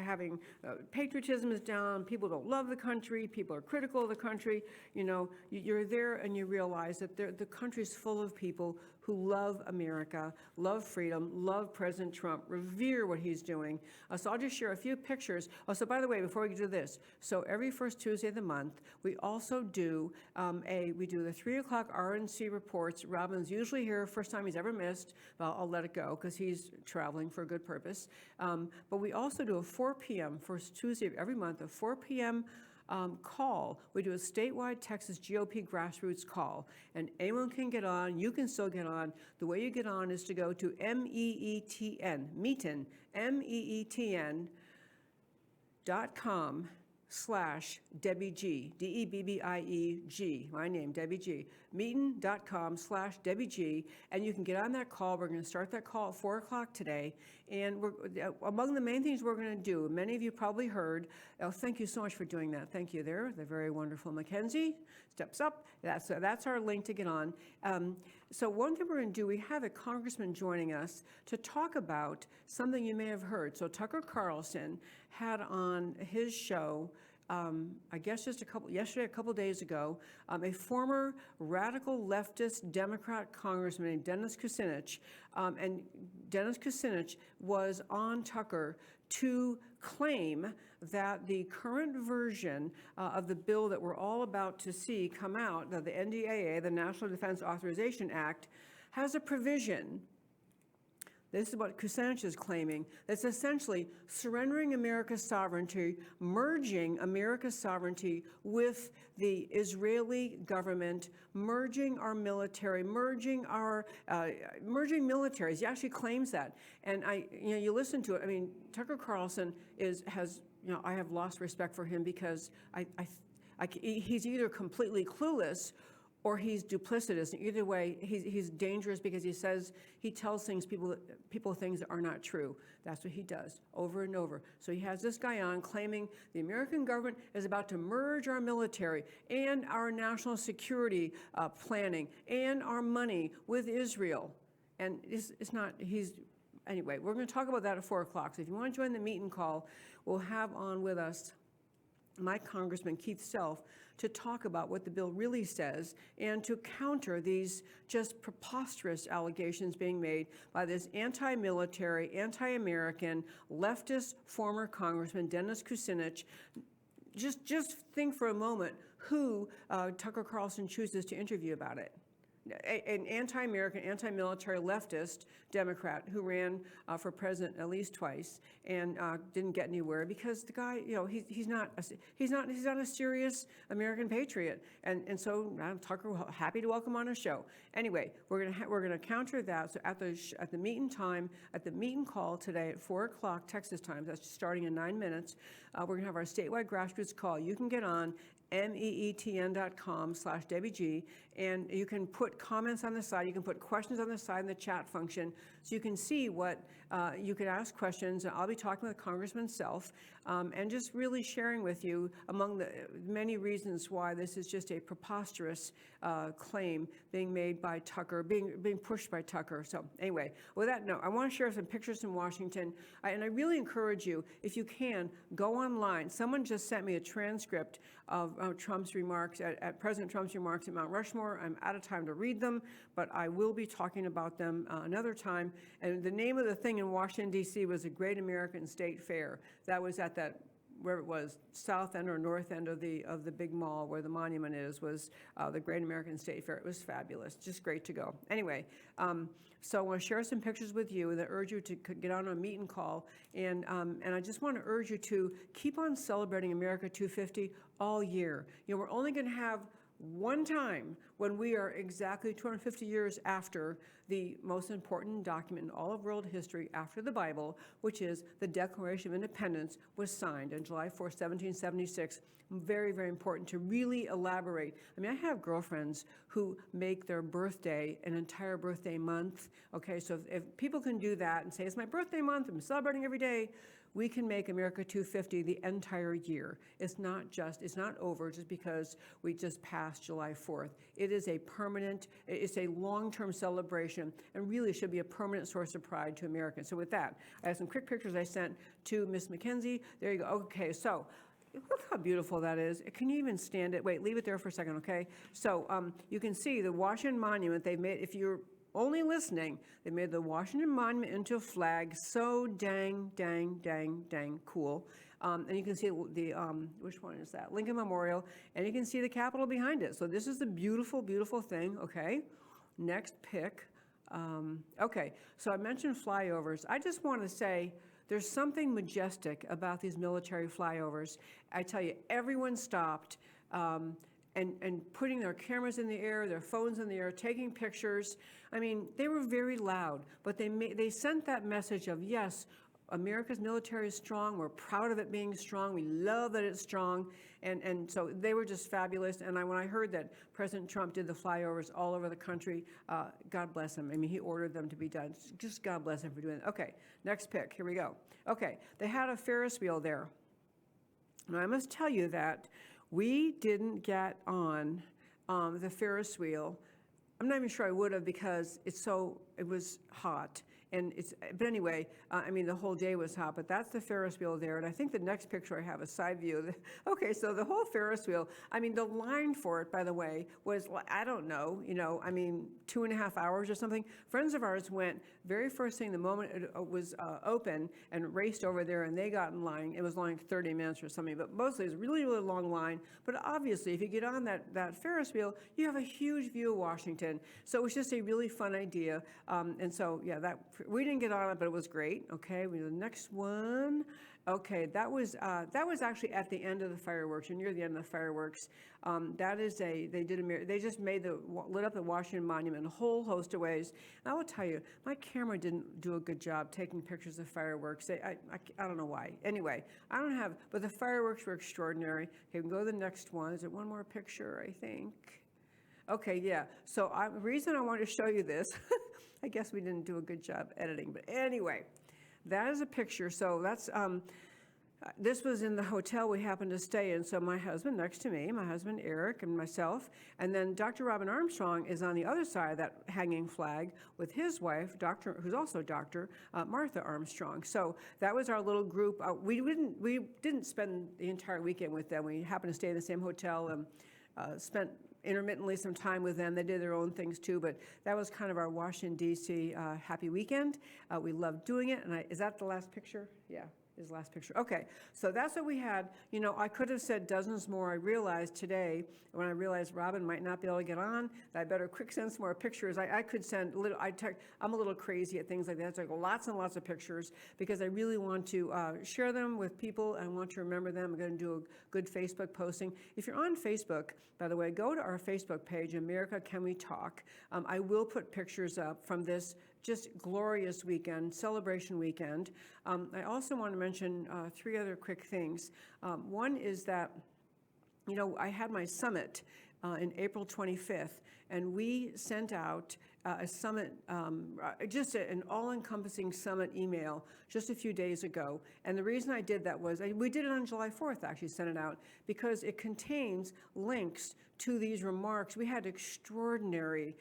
A: having patriotism is down, people don't love the country, people are critical of the country. You're there and you realize that the country's full of people who love America, love freedom, love President Trump, revere what he's doing. So I'll just share a few pictures. So by the way, before we do this, so every first Tuesday of the month, we also do the 3 o'clock RNC reports. Robin's usually here, first time he's ever missed. Well, I'll let it go because he's traveling for a good purpose. But we also do a 4 p.m. first Tuesday of every month, a 4 p.m. Call. We do a statewide Texas GOP grassroots call, and anyone can get on. You can still get on. The way you get on is to go to Meetin, meetin.com/DebbieG, DebbieG, my name, Debbie G. Meetin.com/DebbieG, and you can get on that call. We're going to start that call at 4 o'clock today, and among the main things we're going to do, many of you probably heard, thank you so much for doing that. Thank you there, the very wonderful Mackenzie, steps up. That's our link to get on. So one thing we're going to do, we have a congressman joining us to talk about something you may have heard. So Tucker Carlson had on his show I guess just yesterday, a couple days ago, a former radical leftist Democrat congressman named Dennis Kucinich, and Dennis Kucinich was on Tucker to claim that the current version of the bill that we're all about to see come out, the NDAA, the National Defense Authorization Act, has a provision. This is what Kucinich is claiming. That's essentially surrendering America's sovereignty, merging America's sovereignty with the Israeli government, merging our military, merging militaries. He actually claims that. And you listen to it. I mean, Tucker Carlson has, I have lost respect for him because he's either completely clueless or he's duplicitous. Either way, he's dangerous because he tells people things that are not true. That's what he does over and over. So he has this guy on claiming the American government is about to merge our military and our national security planning and our money with Israel. And it's not, anyway, we're going to talk about that at 4 o'clock. So if you want to join the meet and call, we'll have on with us my Congressman Keith Self to talk about what the bill really says and to counter these just preposterous allegations being made by this anti-military, anti-American, leftist former Congressman Dennis Kucinich. Just think for a moment who Tucker Carlson chooses to interview about it. An anti-American, anti-military leftist Democrat who ran for president at least twice and didn't get anywhere because the guy, he's not a serious American patriot. And so Tucker, happy to welcome on our show. Anyway, we're gonna counter that. So at the meet and call today at 4 o'clock Texas time. That's starting in 9 minutes. We're gonna have our statewide grassroots call. You can get on meetn.com/DebbieG, and you can put comments on the side. You can put questions on the side in the chat function, so you can see what you can ask questions. I'll be talking with Congressman Self and just really sharing with you among the many reasons why this is just a preposterous claim being made by Tucker, being pushed by Tucker. So anyway, with that note, I want to share some pictures from Washington, and I really encourage you, if you can, go online. Someone just sent me a transcript of Trump's remarks, at President Trump's remarks at Mount Rushmore. I'm out of time to read them, but I will be talking about them another time. And the name of the thing in Washington, D.C. was the Great American State Fair. That was at that, where it was, south end or north end of the big mall where the monument is, was the Great American State Fair. It was fabulous, just great to go. Anyway, so I want to share some pictures with you and I urge you to get on a meet and call. And I just want to urge you to keep on celebrating America 250 all year. We're only going to have one time when we are exactly 250 years after the most important document in all of world history after the Bible, which is the Declaration of Independence was signed on July 4, 1776. Very, very important to really elaborate. I mean, I have girlfriends who make their birthday an entire birthday month. Okay, so if people can do that and say, it's my birthday month, I'm celebrating every day, we can make America 250 the entire year. It's not over just because we just passed July 4th. It is a permanent, it's a long-term celebration and really should be a permanent source of pride to Americans. So with that, I have some quick pictures I sent to Miss McKenzie. There you go. Okay, so look how beautiful that is. Can you even stand it? Wait, leave it there for a second, okay? So you can see the Washington Monument they've made. If you're only listening, they made the Washington Monument into a flag. So dang cool. And you can see the, which one is that? Lincoln Memorial. And you can see the Capitol behind it. So this is the beautiful, beautiful thing, okay? Next pick. Okay, so I mentioned flyovers. I just want to say there's something majestic about these military flyovers. I tell you, everyone stopped and putting their cameras in the air, their phones in the air, taking pictures. I mean, they were very loud, but they sent that message of, yes, America's military is strong. We're proud of it being strong. We love that it's strong. And so they were just fabulous. And when I heard that President Trump did the flyovers all over the country, God bless him. I mean, he ordered them to be done. Just God bless him for doing that. Okay, next pick. Here we go. Okay, they had a Ferris wheel there. Now, I must tell you that we didn't get on the Ferris wheel. I'm not even sure I would have because it was hot. And but anyway, I mean, the whole day was hot, but that's the Ferris wheel there. And I think the next picture I have a side view. Okay, so the whole Ferris wheel, I mean, the line for it, by the way, was, I don't know, 2.5 hours or something. Friends of ours went very first thing the moment it was open and raced over there, and they got in line. It was like 30 minutes or something, but mostly it was a really, really long line. But obviously, if you get on that Ferris wheel, you have a huge view of Washington. So it was just a really fun idea. And so, yeah, we didn't get on it, but it was great. Okay, the next one. Okay, that was actually at the end of the fireworks, or near the end of the fireworks. They just lit up the Washington Monument a whole host of ways. And I will tell you, my camera didn't do a good job taking pictures of fireworks. I don't know why. Anyway, but the fireworks were extraordinary. Okay, we can go to the next one. Is there one more picture, I think? Okay, yeah. So the reason I wanted to show you this, I guess we didn't do a good job editing, but anyway, that is a picture. So that's, this was in the hotel we happened to stay in. So my husband next to me, my husband Eric, and myself, and then Dr. Robin Armstrong is on the other side of that hanging flag with his wife, who's also Dr. Martha Armstrong. So that was our little group. We didn't spend the entire weekend with them. We happened to stay in the same hotel and spent intermittently some time with them. They did their own things too, but that was kind of our Washington, D.C. Happy weekend. We loved doing it. And is that the last picture? Yeah. Is the last picture. Okay, so that's what we had. I could have said dozens more. I realized today, when I realized Robin might not be able to get on, that I better quick send some more pictures. I could send I'm a little crazy at things like that. So I go lots and lots of pictures because I really want to share them with people. I want to remember them. I'm going to do a good Facebook posting. If you're on Facebook, by the way, go to our Facebook page, America Can We Talk. I will put pictures up from this just glorious weekend, celebration weekend. I also want to mention 3 other quick things. One is that, I had my summit in April 25th, and we sent out a summit, just an all-encompassing summit email just a few days ago. And the reason I did that was, we did it on July 4th, actually sent it out, because it contains links to these remarks. We had extraordinary,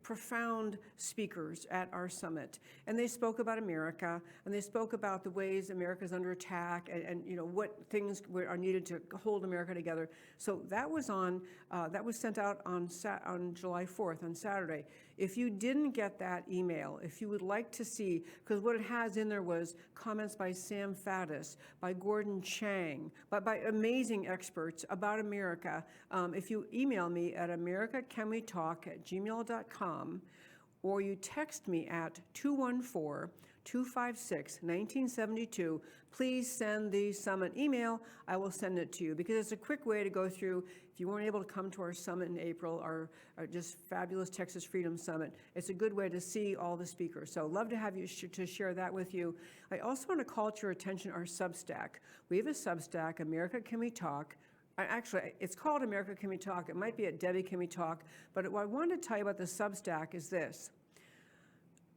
A: profound speakers at our summit. And they spoke about America, and they spoke about the ways America's under attack, and what things are needed to hold America together. So that was sent out on July 4th, on Saturday. If you didn't get that email, if you would like to see, because what it has in there was comments by Sam Faddis, by Gordon Chang, by amazing experts about America. If you email me at americacanwetalk@gmail.com, or you text me at 214-256-1972, please send the summit email. I will send it to you because it's a quick way to go through. If you weren't able to come to our summit in April, our just fabulous Texas Freedom Summit, it's a good way to see all the speakers. So love to have you to share that with you. I also want to call to your attention our Substack. We have a Substack, America Can We Talk. Actually, it's called America Can We Talk. It might be at Debbie Can We Talk. But what I wanted to tell you about the Substack is this.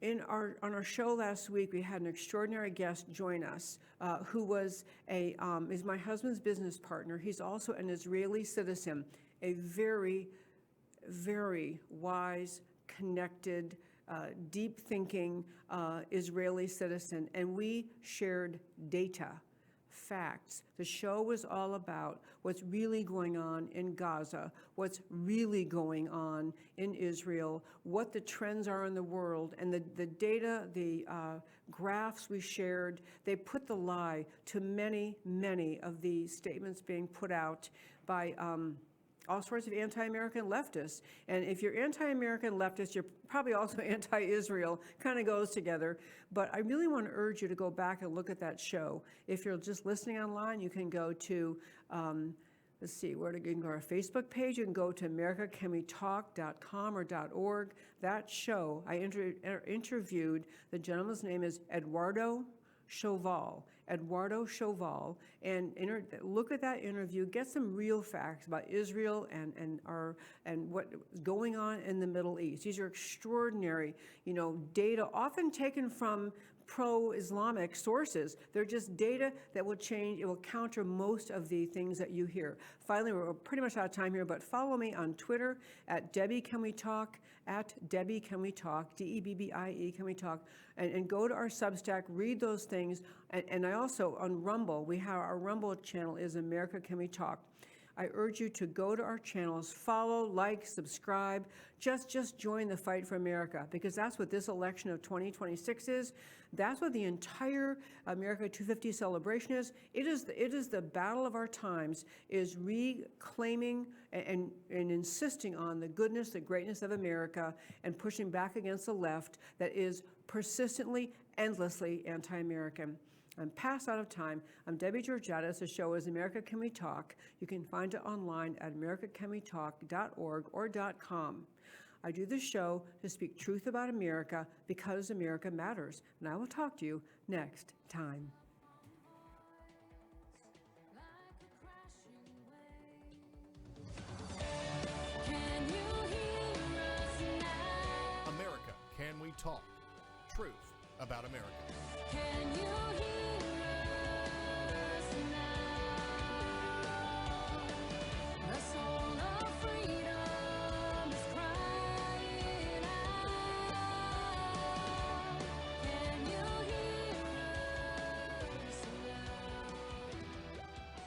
A: On our show last week, we had an extraordinary guest join us, who is my husband's business partner. He's also an Israeli citizen, a very, very wise, connected, deep-thinking Israeli citizen, and we shared data. Facts. The show was all about what's really going on in Gaza, what's really going on in Israel, what the trends are in the world, and the data, the graphs we shared, they put the lie to many, many of the statements being put out by all sorts of anti-American leftists. And if you're anti-American leftist, you're probably also anti-Israel, kind of goes together. But I really want to urge you to go back and look at that show. If you're just listening online, you can go to, let's see, you can go to our Facebook page. You can go to americacanwetalk.com or .org. That show, I interviewed, the gentleman's name is Eduardo Chauval, and look at that interview, get some real facts about Israel and what's going on in the Middle East. These are extraordinary, data often taken from pro-Islamic sources. They're just data that will change, it will counter most of the things that you hear. Finally, we're pretty much out of time here, but follow me on Twitter at Debbie Can We Talk, at Debbie Can We Talk, DEBBIE Can We Talk, and go to our Substack, read those things. And I also, on Rumble, we have our Rumble channel is America Can We Talk. I urge you to go to our channels, follow, like, subscribe, just join the fight for America, because that's what this election of 2026 is. That's what the entire America 250 celebration is. It is the battle of our times, is reclaiming and insisting on the goodness, the greatness of America, and pushing back against the left that is persistently, endlessly anti-American. I'm past out of time. I'm Debbie Georgatos. The show is America Can We Talk. You can find it online at americacanwetalk.org or .com. I do this show to speak truth about America because America matters. And I will talk to you next time.
B: Like a crashing wave. Can you hear us now?
E: America, Can We Talk? Truth about America.
B: Can you hear us now?